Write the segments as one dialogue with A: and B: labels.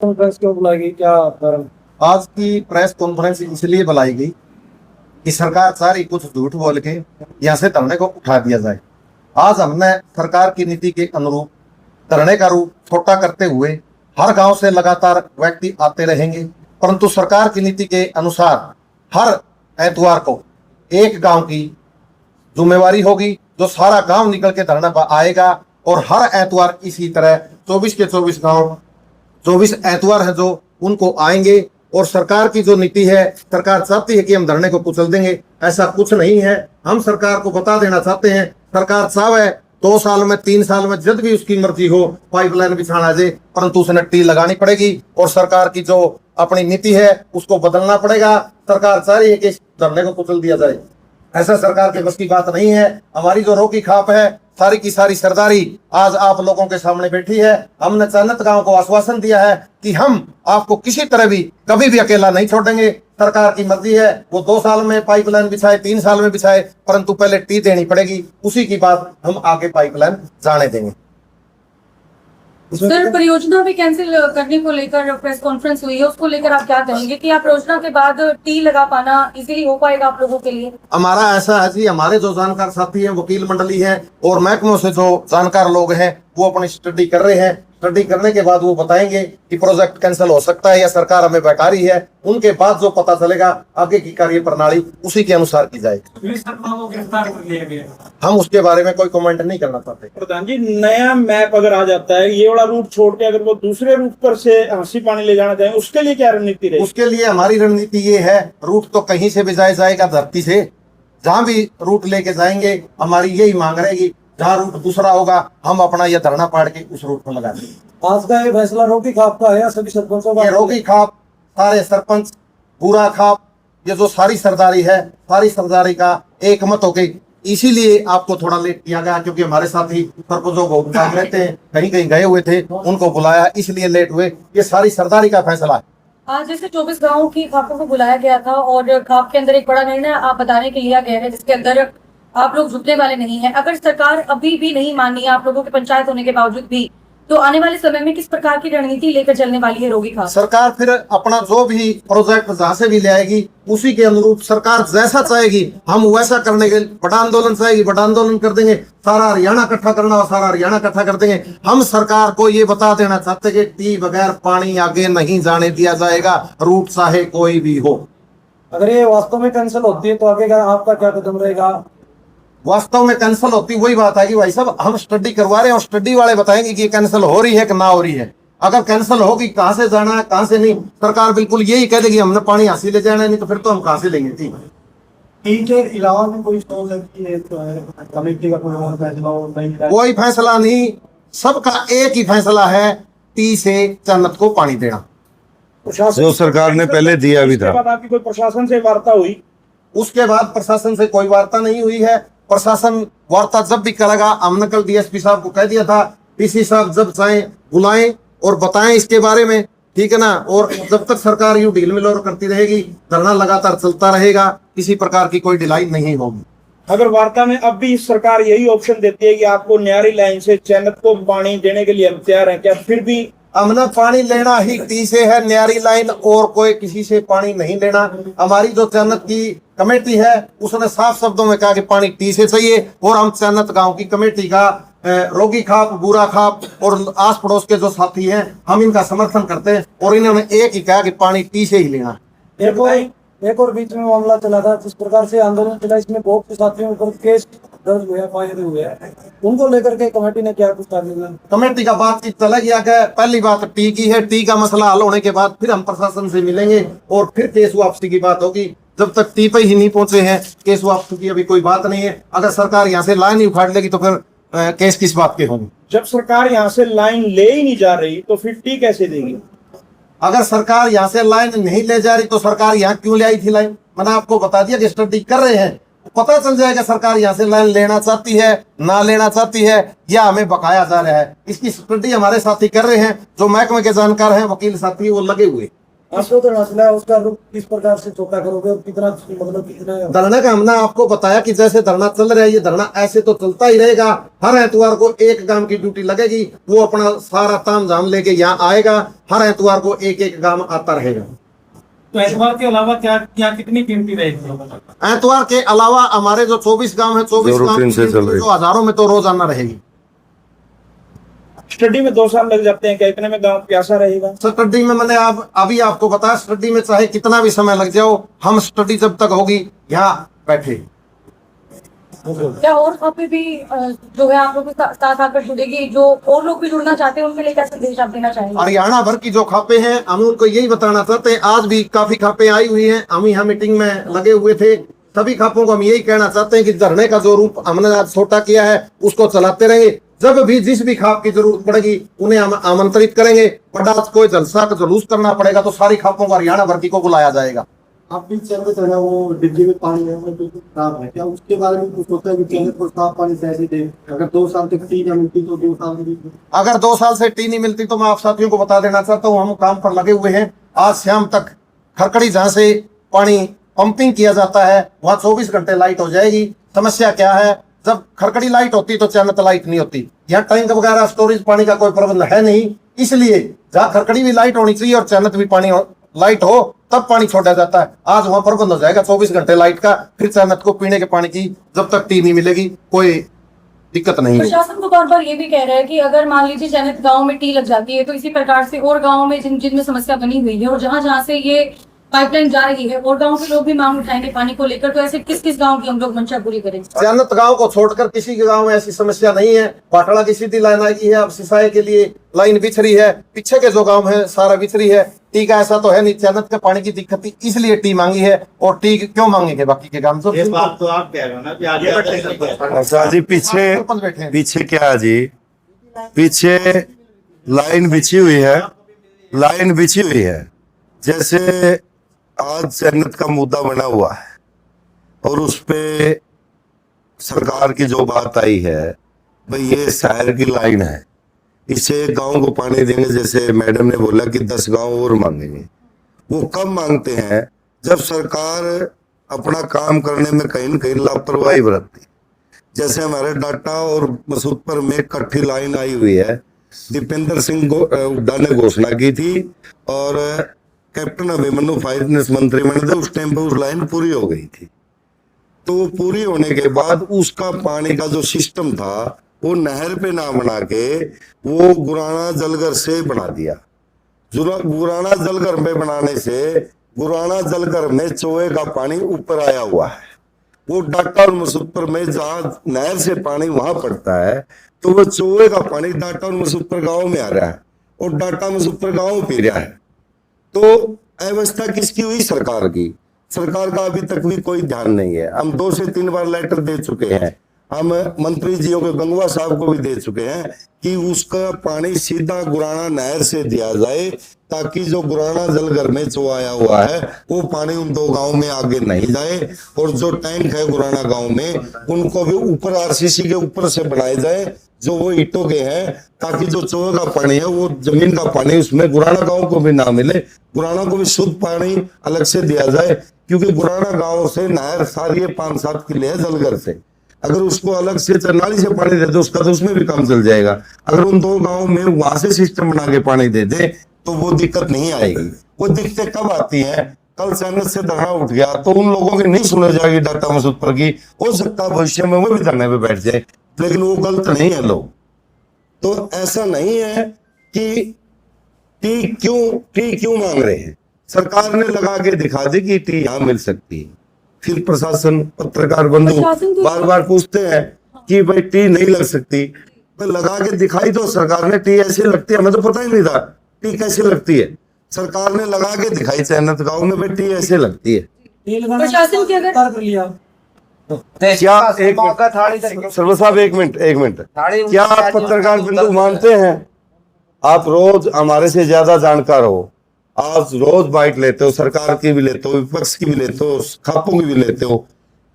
A: Conference क्यों बुलाई गई, क्या कारण?
B: आज की प्रेस कॉन्फ्रेंस इसलिए बुलाई गई कि सरकार सारी कुछ झूठ बोल के यहाँ से धरने को उठा दिया जाए। आज हमने सरकार की नीति के अनुरूप धरने का रूप छोटा करते हुए हर गांव से लगातार व्यक्ति आते रहेंगे, परंतु सरकार की नीति के अनुसार हर एतवार को एक गांव की जिम्मेवारी होगी जो सारा गांव निकल के धरना पर आएगा। और हर एतवार इसी तरह 24 के 24 गांव 24 एतवार है जो उनको आएंगे। और सरकार की जो नीति है, सरकार चाहती है कि हम धरने को कुचल देंगे, ऐसा कुछ नहीं है। हम सरकार को बता देना चाहते हैं, सरकार चाहे 2 साल में 3 साल में जब भी उसकी मर्जी हो पाइपलाइन बिछाना जाए, परंतु उसे नट्टी लगानी पड़ेगी और सरकार की जो अपनी नीति है उसको बदलना पड़ेगा। सरकार चाह रही है कि इस धरने को कुचल दिया जाए, ऐसा सरकार के बस की बात नहीं है। हमारी जो रोकी खाप है, सारी की सारी सरदारी आज आप लोगों के सामने बैठी है। हमने चन्नत गांव को आश्वासन दिया है कि हम आपको किसी तरह भी कभी भी अकेला नहीं छोड़ेंगे। सरकार की मर्जी है, वो 2 साल में पाइपलाइन बिछाए, 3 साल में बिछाए, परंतु पहले टी देनी पड़ेगी, उसी की बात हम आगे पाइपलाइन जाने देंगे।
C: सर, परियोजना भी कैंसिल करने को लेकर प्रेस कॉन्फ्रेंस हुई है, उसको लेकर आप क्या कहेंगे कि आप परियोजना के बाद टी लगा पाना इजीली हो पाएगा आप लोगों के लिए?
B: हमारा ऐसा है जी, हमारे जो जानकार साथी हैं, वकील मंडली है और महकमों से जो जानकार लोग हैं वो अपनी स्टडी कर रहे हैं। स्टडी करने के बाद वो बताएंगे कि प्रोजेक्ट कैंसिल हो सकता है या सरकार हमें बेकारी है। उनके बाद जो पता चलेगा आगे की कार्य प्रणाली उसी के अनुसार की जाएगी।
A: गिरफ्तार कर लिया गया,
B: हम उसके बारे में कोई कमेंट नहीं करना चाहते।
A: प्रधान जी, नया मैप अगर आ जाता है, ये वाला रूट छोड़ के अगर वो दूसरे रूट पर से हांसी पानी ले जाना चाहे, उसके लिए क्या रणनीति रहेगी?
B: उसके लिए हमारी रणनीति ये है, रूट तो कहीं से भी जाएगा, धरती से जहां भी रूट लेके जाएंगे हमारी यही मांग रहेगी, जहाँ रूट दूसरा होगा हम अपना यह धरना पाड़ के उस रूट पर लगा देंगे।
A: आज का ये फैसला रोकी खाप का है या सभी सरपंचों का?
B: ये रोकी खाप, सारे सरपंच, पूरा खाप, ये जो सारी सरदारी है, सारी सरदारी का एक मत हो गई। इसीलिए आपको थोड़ा लेट किया गया, क्योंकि हमारे साथी सरपंचों को काम रहते हैं, कहीं कहीं गए हुए थे, उनको बुलाया इसलिए लेट हुए। ये सारी सरदारी का फैसला है।
C: आज जैसे 24 गाँव की खापों को बुलाया गया था और खाप के अंदर एक बड़ा निर्णय आप बताने के लिया गया है जिसके अंदर आप लोग झुकने वाले नहीं हैं। अगर सरकार अभी भी नहीं मान रही है आप लोगों की पंचायत होने के बावजूद भी, तो आने वाले समय में किस प्रकार की रणनीति लेकर चलने वाली है रोगी खाप?
B: सरकार फिर अपना जो भी प्रोजेक्ट जहाँ से भी ले आएगी उसी के अनुरूप सरकार जैसा चाहेगी हम वैसा करने के, बड़ा आंदोलन चाहेगी बड़ा आंदोलन कर देंगे, सारा हरियाणा इकट्ठा करना हो सारा हरियाणा इकट्ठा कर देंगे। हम सरकार को ये बता देना चाहते कि टी बगैर पानी आगे नहीं जाने दिया जाएगा, रूट चाहे कोई भी हो।
A: अगर ये वास्तव में कैंसिल होती है तो आगे का आपका क्या कदम रहेगा?
B: वास्तव में कैंसिल होती वही बात है कि भाई साहब हम स्टडी करवा रहे हैं और स्टडी वाले बताएंगे कि कैंसिल हो रही है कि ना हो रही है। अगर कैंसिल होगी कहाँ से जाना है कहाँ से नहीं, सरकार बिल्कुल यही कह देगी हमने पानी हासिल ले जाना है, नहीं तो फिर तो हम कहाँ से लेंगे। ठीक है,
A: इनके अलावा भी कोई सोच सकती है तो कमेटी का कोई और फैसला हो?
B: कोई फैसला नहीं, सबका एक ही फैसला है, टी से जन्नत को पानी देना,
D: जो सरकार ने पहले दिया भी था।
A: उसके बाद आपकी कोई प्रशासन से वार्ता हुई?
B: उसके बाद प्रशासन से कोई वार्ता नहीं हुई है। प्रशासन वार्ता जब भी करेगा, हमने कल डीएसपी साहब को कह दिया था, डीसी साहब जब चाहे बुलाएं और बताएं इसके बारे में, ठीक है ना। और जब तक सरकार यूं ढील मिलोर करती रहेगी, धरना लगातार चलता रहेगा, किसी प्रकार की कोई ढिलाई नहीं होगी।
A: अगर वार्ता में अब भी सरकार यही ऑप्शन देती है कि आपको न्यारी लाइन से चैनत को पानी देने के लिए हम तैयार हैं, क्या फिर भी?
B: हमने पानी लेना ही टी से है, न्यारी लाइन और कोई किसी से पानी नहीं लेना। हमारी जो चन्नत की कमेटी है उसने साफ शब्दों में कहा कि पानी टी से चाहिए, और हम चन्नत गांव की कमेटी का रोगी खाप, बुरा खाप और आस पड़ोस के जो साथी हैं हम इनका समर्थन करते हैं, और इन्होंने एक ही कहा कि पानी टी से ही लेना।
A: एक और बीच में मामला चला था, जिस प्रकार से आंदोलन चला, इसमें बहुत से साथियों पर केस दर्ज हुए, फायदे हुए, उनको लेकर के कमेटी ने क्या कुछ करना?
B: कमेटी का बातचीत चला गया कि पहली बात टी की है, टी का मसला हल होने के बाद फिर हम प्रशासन से मिलेंगे और फिर केस वापसी की बात होगी। जब तक टी पे ही नहीं पहुंचे हैं केस वापसी की अभी कोई बात नहीं है। अगर सरकार यहाँ से लाइन ही उखाड़ लेगी तो फिर केस किस बात के होंगे?
A: जब सरकार यहाँ से लाइन ले ही नहीं जा रही तो फिर टी कैसे देगी?
B: अगर सरकार यहाँ से लाइन नहीं ले जा रही तो सरकार यहाँ क्यों ले आई थी लाइन? मैंने आपको बता दिया कि स्टडी कर रहे हैं, पता चल जाएगा सरकार यहाँ से लाइन लेना चाहती है ना लेना चाहती है, या हमें बकाया जा रहा है। इसकी स्टडी हमारे साथी कर रहे हैं, जो महकमे के जानकार हैं, वकील साथी वो लगे हुए।
A: आपको तो मसला है, उसका रुख किस प्रकार से छोटा करोगे और कितना मतलब कितना
B: धरने का हमने आपको बताया कि जैसे धरना चल रहा है, ये धरना ऐसे तो चलता ही रहेगा। हर एतवार को एक गांव की ड्यूटी लगेगी, वो अपना सारा ताम झाम लेके यहाँ आएगा। हर एतवार को एक एक गांव आता रहेगा।
E: तो एतवार के अलावा क्या क्या कितनी कीमती रहेगी?
B: एतवार के अलावा हमारे जो 24 गांव है, 24
D: जो
B: गांव
D: रूटीन से चल रही
B: जो हजारों में तो रोजाना रहेगी।
E: स्टडी में 2 साल लग जाते हैं, क्या इतने में गांव प्यासा रहेगा?
B: स्टडी में मैंने अभी आपको बताया, स्टडी में चाहे कितना भी समय लग जाओ, हम स्टडी जब तक होगी यहाँ बैठे।
C: क्या और खापे भी जो है आप लोगों के साथ आकर जुड़ेगी, जो और लोग भी जुड़ना चाहते हैं उनके लिए क्या संदेश आप देना चाहेंगे?
B: हरियाणा भर की जो खापे हैं, हम उनको यही बताना चाहते हैं। आज भी काफी खापे आई हुई हैं, हम यहाँ मीटिंग में लगे हुए थे। सभी खापों को हम यही कहना चाहते हैं कि धरने का जो रूप हमने आज छोटा किया है, उसको चलाते रहेंगे। जब भी जिस भी खाप की जरूरत पड़ेगी उन्हें हम आमंत्रित करेंगे। बड़ा कोई जलसा का जुलूस करना पड़ेगा तो सारी खापों को हरियाणा भर की को बुलाया जाएगा।
A: आप भी चल रहे थे वो डिब्बी में पानी है, वो बिल्कुल खराब है, क्या उसके बारे में कुछ सोचा है कि चैनल को साफ पानी कैसे दे? अगर 2 साल तक टी ना मिलती तो 2 साल में
B: अगर 2 साल से टी नहीं मिलती तो मैं आप साथियों को बता देना चाहता हूँ, हम काम पर लगे हुए हैं। आज शाम तक खरकड़ी जहाँ से पानी पंपिंग किया जाता है वहाँ 24 घंटे लाइट हो जाएगी। समस्या क्या है, जब खरकड़ी लाइट होती तो चैनत लाइट नहीं होती। यहाँ टैंक वगैरह स्टोरेज पानी का कोई प्रबंध है नहीं, इसलिए जहाँ खरकड़ी भी लाइट होनी चाहिए और चैनत भी पानी लाइट हो तब पानी छोड़ा जाता है। आज वहाँ प्रबंध हो जाएगा 24 घंटे लाइट का। फिर चैनत को पीने के पानी की जब तक टी नहीं मिलेगी कोई दिक्कत नहीं है।
C: प्रशासन को बार बार ये भी कह रहा है कि अगर मान लीजिए चैनत गांव में टी लग जाती है तो इसी प्रकार से और गांव में जिनमें समस्या बनी हुई है और जहां जहां से ये पाइपलाइन जा रही है और गांव के लोग भी मांग उठाएंगे पानी को लेकर, तो ऐसे किस किस गांव की हम लोग मंशा पूरी करेंगे?
B: चैनत गांव को छोड़कर किसी के गांव में ऐसी समस्या नहीं है। पाटड़ा की सीधी लाइन आई है, अब सिंचाई के लिए लाइन बिछरी है। पीछे के जो गांव है सारा बिछरी है। टी का ऐसा तो है नहीं, चैनत के पानी की दिक्कत थी इसलिए टी मांगी है। और टी क्यों मांगेंगे बाकी के गांव?
F: ये बात तो आप कह रहे हो ना कि आज
D: अच्छा जी, पीछे क्या है जी, पीछे लाइन बिछी हुई है, लाइन बिछी हुई है। जैसे आज जन्नत का मुद्दा बना हुआ है और उस पे सरकार की जो बात आई है, भाई ये शहर की लाइन है, इसे गांव को पानी देंगे। जैसे मैडम ने बोला कि 10 गांव और मांगेंगे, वो कब मांगते हैं जब सरकार अपना काम करने में कहीं न कहीं लापरवाही बरतती। जैसे हमारे डाटा और मसूदपुर में इकट्ठी लाइन आई हुई है, दीपेंद्र सिंह हुड्डा ने घोषणा की थी और कैप्टन अभिमन्यु फाइनेंस मंत्री बने थे, उस टाइम पे उस लाइन पूरी हो गई थी। तो पूरी होने के बाद उसका पानी का जो सिस्टम था वो नहर पे ना बना के वो गुराना जलघर से बना दिया। गुराना जलघर में बनाने से गुराना जलघर में चोए का पानी ऊपर आया हुआ है। वो डाटा और मसूदपुर में जहाँ नहर से पानी वहां पड़ता है तो वो चोए का पानी डाटा और मसूदपुर गांव में आ रहा है और डाटा मसूदपुर गांव पी रहा है। तो अव्यवस्था किसकी हुई? सरकार की। सरकार का अभी तक भी कोई ध्यान नहीं है। हम 2 से 3 बार लेटर दे चुके हैं, हम मंत्री जियों के गंगवा साहब को भी दे चुके हैं कि उसका पानी सीधा गुराना नहर से दिया जाए ताकि जो गुराना जलघर में जो आया हुआ है वो पानी उन 2 गांव में आगे नहीं जाए। और जो टैंक है गुराना गांव में उनको भी ऊपर आरसीसी के ऊपर से बनाए जाए जो वो ईंटों के हैं, ताकि जो चोए का पानी है वो जमीन का पानी उसमें गुराना गांव को भी ना मिले, गुराना को भी शुद्ध पानी अलग से दिया जाए। क्योंकि गुराना गांव से नहर सारी 5-7 किले है जलघर से, अगर उसको अलग से नाली से पानी दे दे उसका तो उसमें भी काम चल जाएगा। अगर उन 2 गांव में वहां से सिस्टम बना के पानी दे दे तो वो दिक्कत नहीं आएगी। वो दिक्कतें कब आती है? कल चैनल से धरना उठ गया तो उन लोगों की नहीं सुने जाएगी डाटा मसूदपुर की, हो सकता है भविष्य में वो भी धरने पे बैठ जाए, लेकिन वो गलत नहीं है लोग। तो ऐसा नहीं है कि टी क्यों मांग रहे हैं। सरकार ने लगा के दिखा दी कि टी यहाँ मिल सकती है, फिर प्रशासन पत्रकार बंधु बार बार पूछते हैं कि भाई टी नहीं लग सकती, तो लगा के दिखाई तो सरकार ने टी ऐसी लगती है, हमें तो पता ही नहीं था टी कैसे लगती है। सरकार ने लगा के दिखाई चैनत गांव में भाई टी ऐसे लगती है।
C: प्रशासन की अगर
D: क्या एक सर्व साहब एक मिनट क्या आप पत्रकार बिंदु मानते हैं? आप रोज हमारे से ज्यादा जानकार हो, आप रोज बाइट लेते हो, सरकार की भी लेते हो, विपक्ष की भी लेते हो, खापों की भी लेते हो।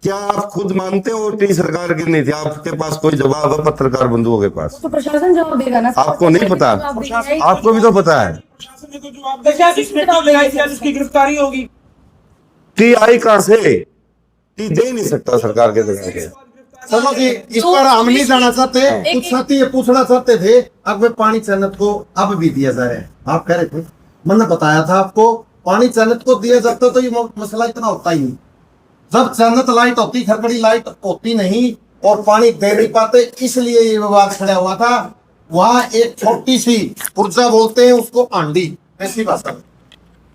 D: क्या आप खुद मानते हो टी सरकार की नहीं थी? आपके पास कोई जवाब है पत्रकार बंधुओं के पास?
C: तो प्रशासन जवाब देगा ना।
D: आपको नहीं पता? आपको भी तो पता है।
E: प्रशासन ने तो जवाब दिया, जिसमें टी लगाई थी, आज उसकी गिरफ्तारी होगी।
D: टी आई कहां से? टी दे नहीं सकता सरकार के जगह के।
B: चलो जी, इस पर हम नहीं जाना चाहते, कुछ साथी ये पूछना चाहते थे अब वे पानी चैनल को अब भी दिया जाए। आप कह रहे थे, मैंने बताया था आपको, पानी चैनल को दिया जाता तो ये मसला इतना होता ही नहीं। जब चैनल लाइट होती, खरकड़ी लाइट होती नहीं और पानी दे नहीं पाते, इसलिए ये विवाद खड़ा हुआ था। वहां एक छोटी सी पुर्जा बोलते हैं उसको, आंडी, ऐसी भाषा में,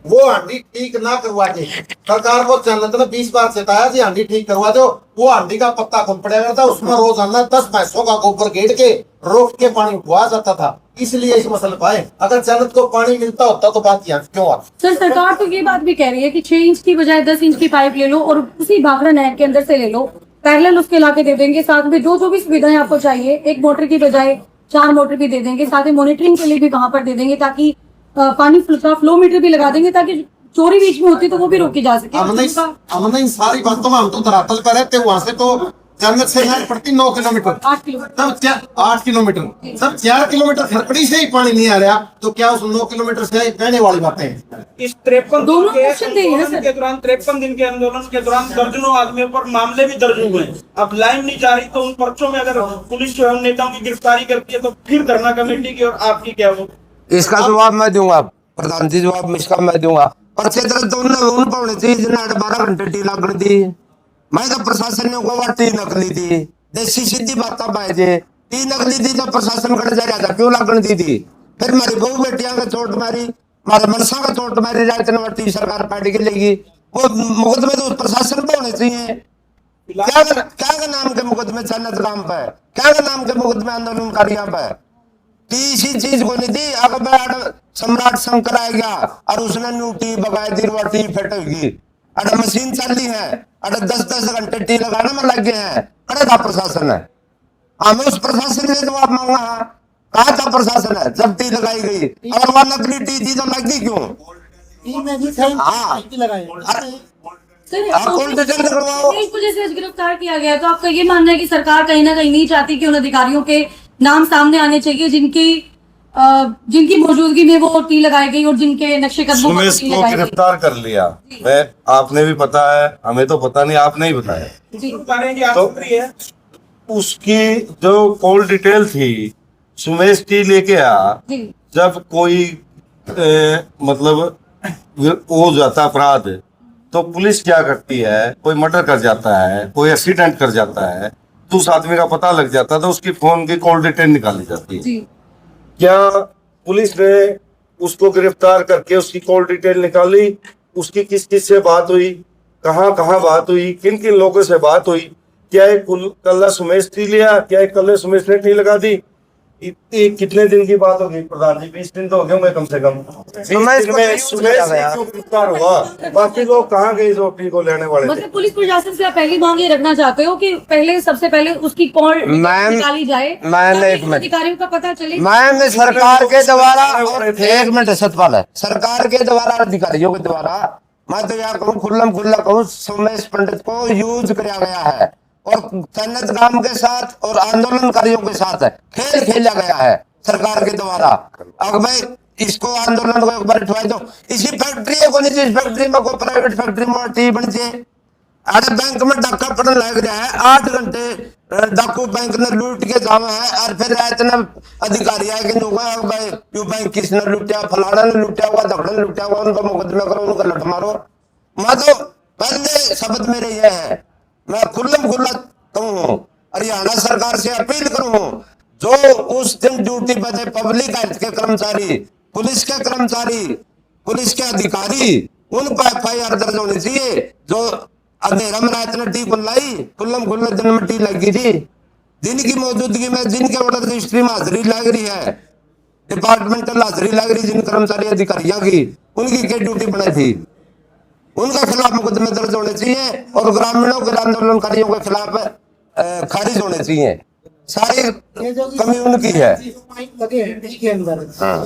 B: वो हांडी ठीक ना करवा के सरकार को चैनल ने 20 बार चेताया जी हांडी ठीक करवा दो। वो हांडी का पत्ता कम पड़ेगा था, उसमें रोजाना 10 भैंसों का गोबर गेड़ के रोक के पानी उठवा जाता था। इसलिए इस मसले पाए, अगर चैनल को पानी मिलता होता तो बात यहाँ क्यों आती?
C: सर सरकार तो ये बात भी कह रही है कि 6 इंच की बजाय 10 इंच की पाइप ले लो और उसी भाखड़ा नहर के अंदर से ले लो, पैरेलल उसके लाके दे देंगे। साथ में जो भी सुविधाएं आपको चाहिए, एक मोटर की बजाय 4 मोटर भी दे देंगे, साथ में मॉनिटरिंग के लिए भी वहां पर दे देंगे, ताकि पानी का फ्लो मीटर भी लगा देंगे, ताकि चोरी बीच में होती तो वो भी रोकी जा सके।
B: हमने इन सारी बातों में हम तो धरातल पर रहते, वहां से तो चैनल से नहर पड़ती 9 किलोमीटर,
C: 8 किलोमीटर,
B: तब 8 किलोमीटर, सब 4 किलोमीटर खरकड़ी से ही पानी नहीं आ रहा, तो क्या उस 9 किलोमीटर से कहने वाली बातें हैं?
E: इस 53
C: दोनों
E: दिन के
C: ऑप्शन देंगे ना
E: आंदोलन
C: सर।
E: के दौरान 53 दिन के आंदोलन के दौरान दर्जनों आदमियों पर मामले भी दर्ज हुए हैं। अब लाइन नहीं जा रही तो उन पर्चों में अगर पुलिस जो है उन नेताओं की गिरफ्तारी करती है तो फिर धरना कमेटी की और आपकी क्या वो?
G: इसका जवाब मैं दूंगा, प्रधान जी जवाब इसका मैं दूंगा। पर्चे दर्ज दोनों उन पौने थी जिन्हें 12 घंटे टी लागण दी। मैं तो प्रशासन ने को टी नकली थी, देसी सीधी बात पाए जे टी नकली थी तो प्रशासन कर जा रहा था, क्यों लागण दी थी? फिर मेरी बहू बेटियां का चोट मारी, मारे मनसा का चोट मारी, रात टी सरकार पार्टी के लेगी। वो मुकदमे तो प्रशासन पे होने चाहिए। क्या नाम के मुकदमे चन्नत काम पे, क्या नाम के मुकदमे आंदोलनकारियों पे? इसी चीज को नहीं दी। अगर सम्राट शंकर आ गया और उसने न्यूटी बगाई दी, रोटी फेट होगी, अरे मशीन चल रही है, अरे 10-10 घंटे टी लगाने में लग गए हैं, अरे था प्रशासन है। हमें उस प्रशासन से जवाब मांगा, कहा था प्रशासन है जब टी लगाई गई? अगर वह नकली टी थी तो लगी क्यों? हाँ,
C: इसको जैसे गिरफ्तार किया गया, तो आपका ये मानना है कि सरकार कहीं ना कहीं नहीं चाहती कि उन अधिकारियों के नाम सामने आने चाहिए जिनकी मौजूदगी में वो टी लगाई गई और जिनके नक्शे कदमों पर
D: सुमेश
C: टी
D: को
C: लगाई गई?
D: गिरफ्तार कर लिया, मैं आपने भी पता है, हमें तो पता नहीं, आपने ही बताया। तो उसकी जो कॉल डिटेल थी, सुमेश टी लेके आ,
C: जी
D: जब कोई मतलब हो जाता अपराध तो पुलिस क्या करती है? कोई मर्डर कर जाता है, कोई एक्सीडेंट कर जाता है, तो उस आदमी का पता लग जाता है तो उसकी फोन की कॉल डिटेल निकाली जाती है।
C: जी
D: क्या पुलिस ने उसको गिरफ्तार करके उसकी कॉल डिटेल निकाली? उसकी किस किस से बात हुई, कहाँ कहाँ बात हुई, किन किन लोगों से बात हुई? क्या एक कल्ला सुमेश टी लिया? क्या एक कल्ले सुमेश ने टी लगा दी? कितने दिन की बात होगी प्रधान जी? 20 दिन तो हो गए होंगे कम से कम। 20 दिन में सुमेश क्यों गिरफ्तार हुआ? बाकी लोग कहाँ गए जो टी को लेने वाले थे?
C: मतलब पुलिस प्रशासन से आप पहली मांग ये रखना चाहते हो कि पहले सबसे पहले उसकी कॉल निकाली जाए,
G: मैम एक मिनट,
C: अधिकारियों का पता चले।
G: मैम सरकार के द्वारा, एक मिनट सतपाल है, सरकार के द्वारा, अधिकारियों के द्वारा, मैं तो यहाँ कहूँ खुल्लम खुल्ला कहूँ, सुमेश पंडित को यूज किया गया है और चन्नत गांव के साथ और आंदोलनकारियों के साथ खेल खेला गया है सरकार के द्वारा। अब भाई इसको आंदोलन को एक बार उठवाई दो। इसी फैक्ट्री को नहीं, जिस फैक्ट्री में कोई प्राइवेट फैक्ट्री में टी बन जाए, अरे बैंक में डाका पड़ने लग रहा है, 8 घंटे डाकू बैंक ने लूट के जावा है और फिर इतना अधिकारी आए कि भाई यू बैंक किसने लूटा, फलाना ने लूटा हुआ, धकड़ा ने लूटा हुआ, उनका मुकदमा करो, उनका लट मारो। मैं तो पहले शब्द मेरे ये है, मैं खुल्लम खुल्ला कहूँ, हरियाणा सरकार से अपील करूँ, जो उस दिन ड्यूटी पे थे पब्लिक हेल्थ के कर्मचारी, पुलिस के कर्मचारी, पुलिस के अधिकारी, उन पर FIR दर्ज होनी चाहिए। जो अंधेरा में रात ने टी बुलाई, खुल्लम खुल्ला दिन में टी लगी थी, दिन की मौजूदगी में जिनके ऑर्डर रजिस्ट्री में हाजिरी लग रही है, डिपार्टमेंटल हाजिरी लग रही, जिन कर्मचारी अधिकारियों की, उनकी क्या ड्यूटी बनाई थी, उनके खिलाफ मुकदमे दर्ज होने चाहिए और ग्रामीणों के आंदोलनकारियों के खिलाफ खारिज होने चाहिए। सारी कमी उनकी है।
A: लगे हैं टी के अंदर,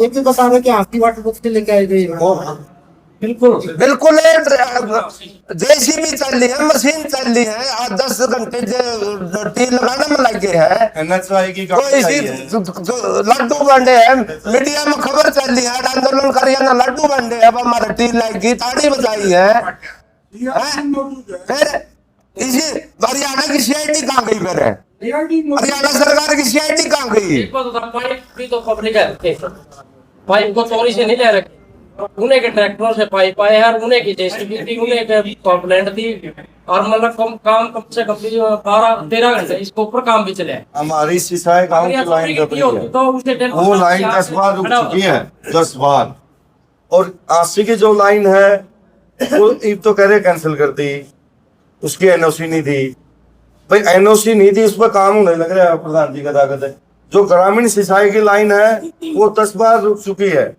A: एक भी बता रहे कि आपकी वाटर बॉक्स लेके आई गई है।
G: बिल्कुल जेसीबी चल रही है, मशीन चल रही है, आज 10 घंटे टील लगाने में लग गए हैं।
D: NHI की
G: कोई इसी लड्डू बंडे हैं, मीडिया में खबर चल रही है आंदोलन कर ना लड्डू बंडे, अब हमारे टील लगी ताड़ी बजाई है। फिर इसी हरियाणा की सीआईडी कहाँ गई? फिर हरियाणा सरकार की सीआईडी कहाँ गई?
H: पाइप भी तो पब्लिक है, पाइप को चोरी से नहीं ले रखे, उन्हें के ट्रैक्टरों से पाइप आए हैं, उन्हें की जेसीबी थी, उन्हें के कंप्लेंट थी, और मतलब काम कम से कम 12-13 घंटे इसके ऊपर काम भी चले।
D: हमारी सिसाई गांव की लाइन कब रही है?
H: तो उससे
D: वो लाइन 10 बार रुक चुकी है, 10 बार। और आसी की जो लाइन है वो ईब तो कह रहे कैंसिल कर दी, उसकी एनओसी नहीं थी। भाई एनओसी नहीं थी, उस पर काम होने लग रहा है प्रधान जी का ताकत है। जो ग्रामीण सिंचाई की लाइन है वो 10 बार रुक चुकी है।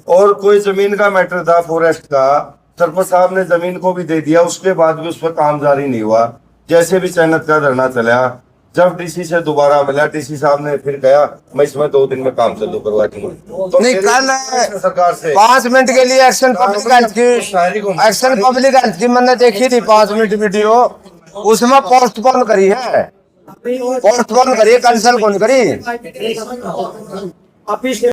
D: और कोई जमीन का मैटर था फॉरेस्ट का, सरपंच साहब ने जमीन को भी दे दिया, उसके बाद भी उस पर काम जारी नहीं हुआ। जैसे भी चैनत का धरना चला, जब डीसी से दोबारा मिला, डीसी साहब ने फिर कहा मैं इसमें 2 दिन में काम चालू करवा दूंगा। तो
G: नहीं, कल
D: सरकार से
G: 5 मिनट के लिए एक्शन पब्लिक हेल्थ की मैंने देखी थी 5 मिनट वीडियो, उसमें पोस्टपोन करी है, पोस्टपोन करी, कैंसिल कौन करी?